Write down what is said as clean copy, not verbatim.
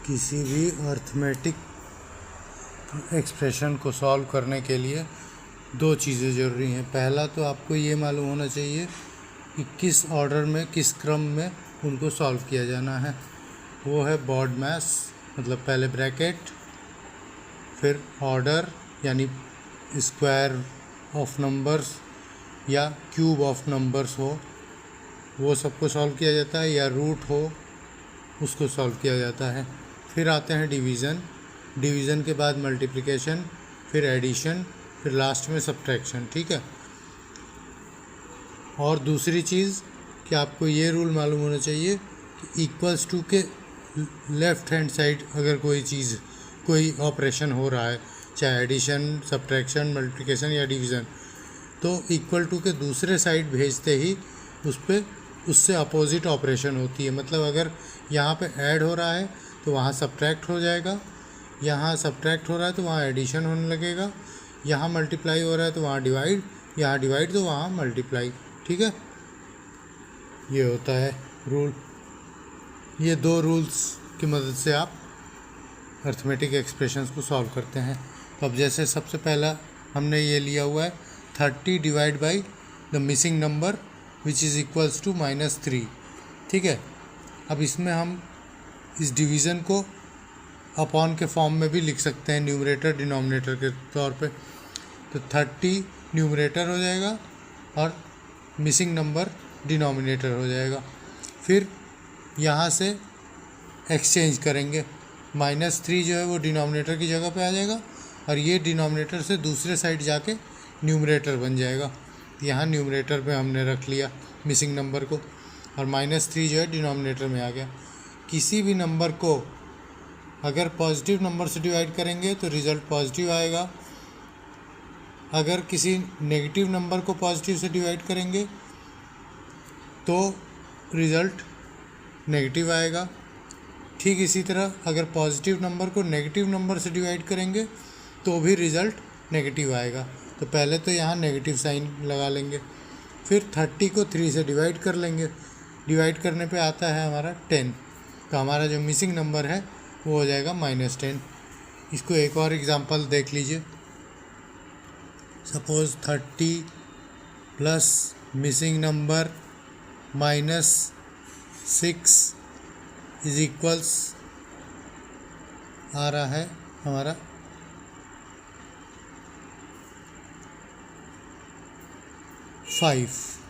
किसी भी arithmetic expression को सॉल्व करने के लिए दो चीज़ें ज़रूरी हैं। पहला तो आपको ये मालूम होना चाहिए कि किस ऑर्डर में, किस क्रम में उनको सॉल्व किया जाना है। वो है बॉड मास, मतलब पहले ब्रैकेट, फिर ऑर्डर यानी स्क्वायर ऑफ नंबर्स या क्यूब ऑफ नंबर्स हो, वो सबको सॉल्व किया जाता है, या रूट हो उसको सॉल्व किया जाता है। फिर आते हैं डिवीज़न, डिवीज़न के बाद मल्टीप्लिकेशन, फिर एडिशन, फिर लास्ट में सब्ट्रैक्शन। ठीक है। और दूसरी चीज़ कि आपको ये रूल मालूम होना चाहिए कि इक्वल्स टू के लेफ़्ट हैंड साइड अगर कोई ऑपरेशन हो रहा है, चाहे एडिशन, सब्ट्रैक्शन, मल्टीप्लिकेशन या डिवीज़न, तो इक्वल टू के दूसरे साइड भेजते ही उससे अपोजिट ऑपरेशन होती है। मतलब अगर यहाँ पे ऐड हो रहा है तो वहाँ सब्ट्रैक्ट हो जाएगा, यहाँ सब्ट्रैक्ट हो रहा है तो वहाँ एडिशन होने लगेगा, यहाँ मल्टीप्लाई हो रहा है तो वहाँ डिवाइड, यहाँ डिवाइड तो वहाँ मल्टीप्लाई। ठीक है, ये होता है रूल। ये दो रूल्स की मदद से आप अर्थमेटिक एक्सप्रेशंस को सॉल्व करते हैं। तो अब जैसे सबसे पहला हमने ये लिया हुआ है 30 divide by the missing number which is equals to -3। ठीक है। अब इसमें हम इस डिवीज़न को अपॉन के फॉर्म में भी लिख सकते हैं, न्यूमरेटर डिनोमिनेटर के तौर पे। तो 30 न्यूमरेटर हो जाएगा और मिसिंग नंबर डिनोमिनेटर हो जाएगा। फिर यहाँ से एक्सचेंज करेंगे, -3 जो है वो डिनोमिनेटर की जगह पे आ जाएगा और ये डिनोमिनेटर से दूसरे साइड जाके न्यूमरेटर बन जाएगा। यहाँ न्यूमरेटर पे हमने रख लिया मिसिंग नंबर को और -3 जो है डिनोमिनेटर में आ गया। किसी भी नंबर को अगर पॉजिटिव नंबर से डिवाइड करेंगे तो रिज़ल्ट पॉजिटिव आएगा, अगर किसी नेगेटिव नंबर को पॉजिटिव से डिवाइड करेंगे तो रिज़ल्ट नेगेटिव आएगा। ठीक इसी तरह अगर पॉजिटिव नंबर को नेगेटिव नंबर से डिवाइड करेंगे तो भी रिज़ल्ट नेगेटिव आएगा। तो पहले तो यहाँ नेगेटिव साइन लगा लेंगे, फिर 30 को 3 से डिवाइड कर लेंगे, डिवाइड करने पे आता है हमारा 10, तो हमारा जो मिसिंग नंबर है वो हो जाएगा -10। इसको एक और एग्जांपल देख लीजिए। Suppose 30 plus missing number -6 is equals आ रहा है हमारा 5।